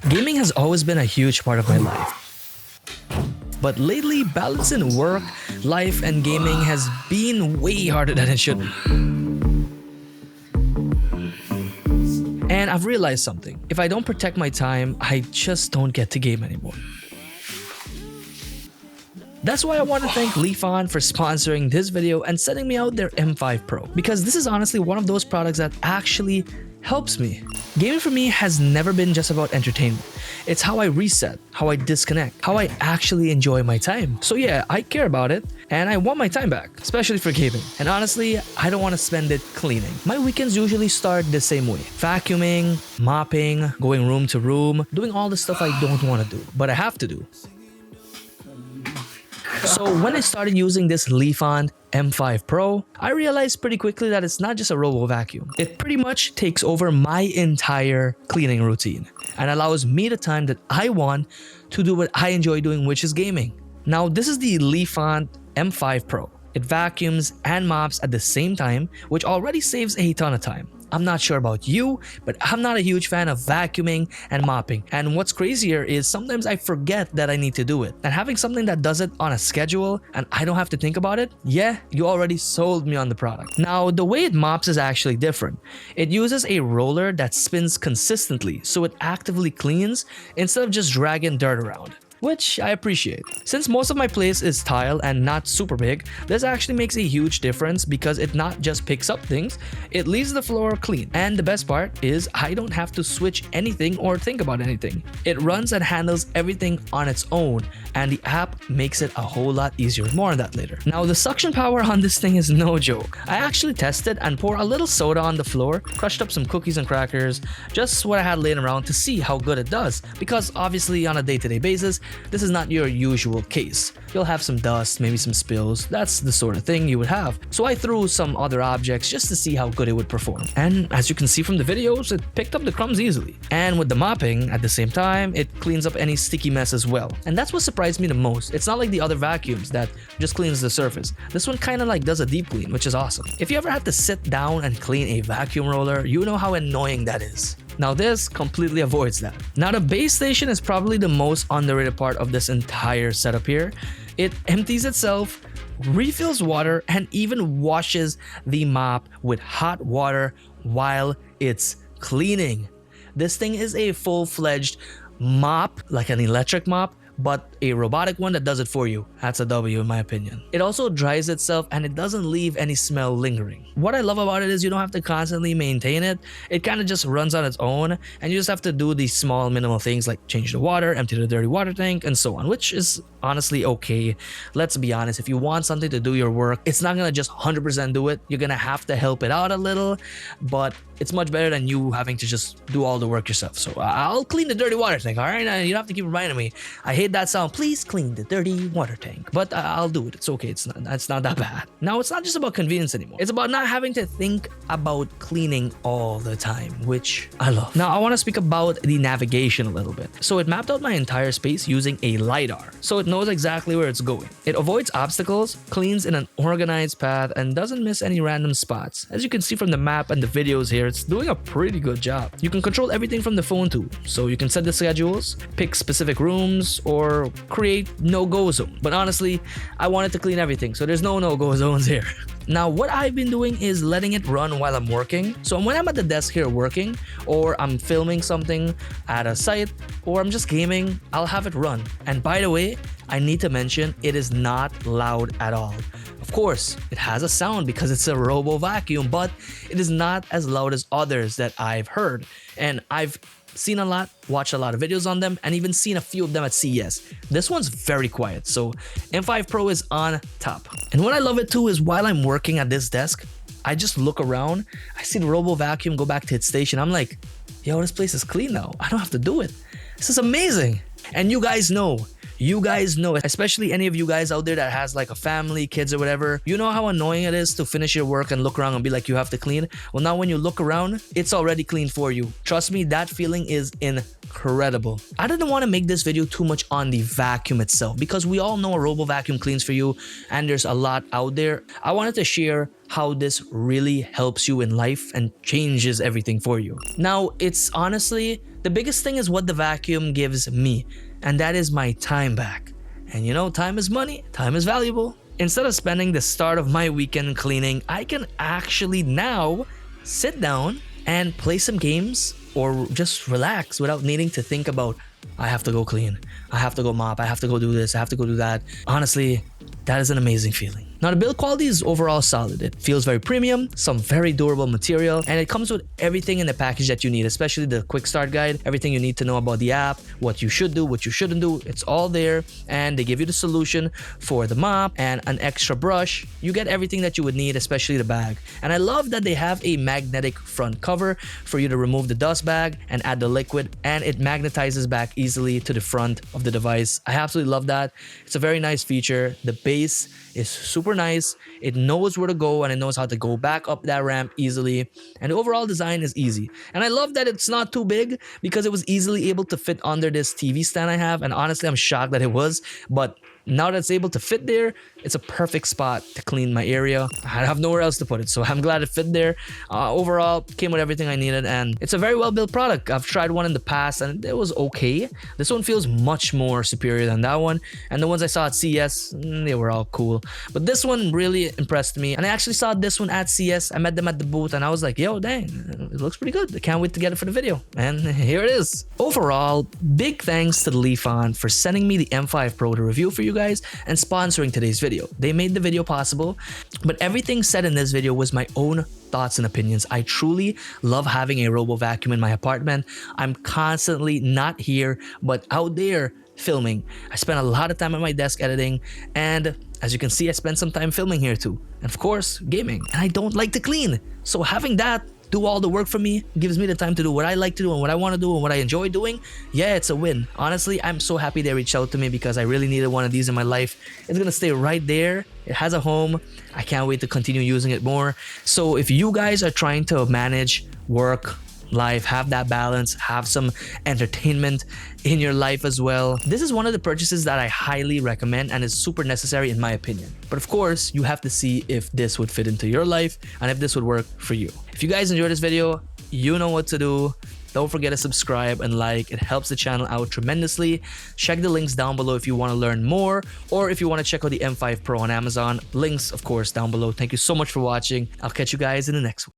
Gaming has always been a huge part of my life. But lately, balancing work, life, and gaming has been way harder than it should be. And I've realized something. If I don't protect my time, I just don't get to game anymore. That's why I want to thank Lefant for sponsoring this video and sending me out their M5 Pro, because this is honestly one of those products that actually helps me. Gaming for me has never been just about entertainment. It's how I reset, how I disconnect, how I actually enjoy my time. So yeah, I care about it and I want my time back, especially for gaming. And honestly, I don't want to spend it cleaning. My weekends usually start the same way. Vacuuming, mopping, going room to room, doing all the stuff I don't want to do, but I have to do. So when I started using this Lefant M5 Pro, I realized pretty quickly that it's not just a robo vacuum. It pretty much takes over my entire cleaning routine and allows me the time that I want to do what I enjoy doing, which is gaming. Now, this is the Lefant M5 Pro. It vacuums and mops at the same time, which already saves a ton of time. I'm not sure about you, but I'm not a huge fan of vacuuming and mopping. And what's crazier is sometimes I forget that I need to do it. And having something that does it on a schedule and I don't have to think about it, yeah, you already sold me on the product. Now, the way it mops is actually different. It uses a roller that spins consistently, so it actively cleans instead of just dragging dirt around, which I appreciate. Since most of my place is tile and not super big, this actually makes a huge difference because it not just picks up things, it leaves the floor clean. And the best part is I don't have to switch anything or think about anything. It runs and handles everything on its own, and the app makes it a whole lot easier. More on that later. Now, the suction power on this thing is no joke. I actually tested and poured a little soda on the floor, crushed up some cookies and crackers, just what I had laying around to see how good it does, because obviously on a day-to-day basis, this is not your usual case. You'll have some dust, maybe some spills. That's the sort of thing you would have. So I threw some other objects just to see how good it would perform. And as you can see from the videos, it picked up the crumbs easily. And with the mopping, at the same time, it cleans up any sticky mess as well. And that's what surprised me the most. It's not like the other vacuums that just cleans the surface. This one kind of like does a deep clean, which is awesome. If you ever had to sit down and clean a vacuum roller, you know how annoying that is. Now this completely avoids that. Now the base station is probably the most underrated part of this entire setup here. It empties itself, refills water, and even washes the mop with hot water while it's cleaning. This thing is a full-fledged mop, like an electric mop, but a robotic one that does it for you. That's a W in my opinion. It also dries itself and it doesn't leave any smell lingering. What I love about it is you don't have to constantly maintain it. It kind of just runs on its own and you just have to do these small minimal things like change the water, empty the dirty water tank, and so on, which is honestly okay. Let's be honest, if you want something to do your work, it's not gonna just 100% do it. You're gonna have to help it out a little, but it's much better than you having to just do all the work yourself. So I'll clean the dirty water tank, all right? You don't have to keep reminding me. I hate that sound. Please clean the dirty water tank. But I'll do it. It's okay. It's not that bad. Now, it's not just about convenience anymore. It's about not having to think about cleaning all the time, which I love. Now, I want to speak about the navigation a little bit. So it mapped out my entire space using a LiDAR, so it knows exactly where it's going. It avoids obstacles, cleans in an organized path, and doesn't miss any random spots. As you can see from the map and the videos here, it's doing a pretty good job. You can control everything from the phone too, so you can set the schedules, pick specific rooms, or create no-go zone. But honestly, I wanted to clean everything, so there's no no-go zones here. Now, what I've been doing is letting it run while I'm working. So when I'm at the desk here working, or I'm filming something at a site, or I'm just gaming, I'll have it run. And by the way, I need to mention, it is not loud at all. Of course, it has a sound because it's a robo vacuum, but it is not as loud as others that I've heard. And I've seen a lot, watched a lot of videos on them, and even seen a few of them at CES. This one's very quiet, so M5 Pro is on top. And what I love it too is while I'm working at this desk, I just look around, I see the robo vacuum go back to its station. I'm like, yo, this place is clean now. I don't have to do it. This is amazing. And you guys know, You guys know, especially any of you guys out there that has like a family, kids or whatever, you know how annoying it is to finish your work and look around and be like, you have to clean. Well, now when you look around, it's already clean for you. Trust me, that feeling is incredible. I didn't want to make this video too much on the vacuum itself because we all know a robo vacuum cleans for you and there's a lot out there. I wanted to share how this really helps you in life and changes everything for you. Now, it's honestly, the biggest thing is what the vacuum gives me, and that is my time back. And you know, time is money, time is valuable. Instead of spending the start of my weekend cleaning, I can actually now sit down and play some games or just relax without needing to think about, I have to go clean, I have to go mop, I have to go do this, I have to go do that. Honestly, that is an amazing feeling. Now, the build quality is overall solid. It feels very premium, some very durable material, and it comes with everything in the package that you need, especially the quick start guide, everything you need to know about the app, what you should do, what you shouldn't do. It's all there, and they give you the solution for the mop and an extra brush. You get everything that you would need, especially the bag. And I love that they have a magnetic front cover for you to remove the dust bag and add the liquid, and it magnetizes back easily to the front of the device. I absolutely love that. It's a very nice feature. The base is super nice. It knows where to go and it knows how to go back up that ramp easily, and the overall design is easy. And I love that it's not too big because it was easily able to fit under this TV stand I have, and honestly I'm shocked that it was, but now that it's able to fit there, it's a perfect spot to clean my area. I have nowhere else to put it, so I'm glad it fit there. Overall, came with everything I needed, and it's a very well built product. I've tried one in the past and it was okay. This one feels much more superior than that one, and the ones I saw at CES, they were all cool. But this one really impressed me, and I actually saw this one at CES. I met them at the booth and I was like, yo, dang, it looks pretty good. I can't wait to get it for the video, and here it is. Overall, big thanks to the Lefant for sending me the M5 Pro to review for you guys and sponsoring today's video. They made the video possible, but everything said in this video was my own thoughts and opinions. I truly love having a robo vacuum in my apartment. I'm constantly not here, but out there filming. I spend a lot of time at my desk editing, and as you can see, I spend some time filming here too. And of course, gaming. And I don't like to clean. So having that do all the work for me gives me the time to do what I like to do and what I want to do and what I enjoy doing. Yeah, it's a win. Honestly, I'm so happy they reached out to me because I really needed one of these in my life. It's gonna stay right there. It has a home. I can't wait to continue using it more. So if you guys are trying to manage work, life, have that balance, have some entertainment in your life as well, this is one of the purchases that I highly recommend and is super necessary in my opinion. But of course, you have to see if this would fit into your life and if this would work for you. If you guys enjoyed this video, you know what to do. Don't forget to subscribe and like. It helps the channel out tremendously. Check the links down below if you want to learn more, or if you want to check out the M5 Pro on Amazon. Links, of course, down below. Thank you so much for watching. I'll catch you guys in the next one.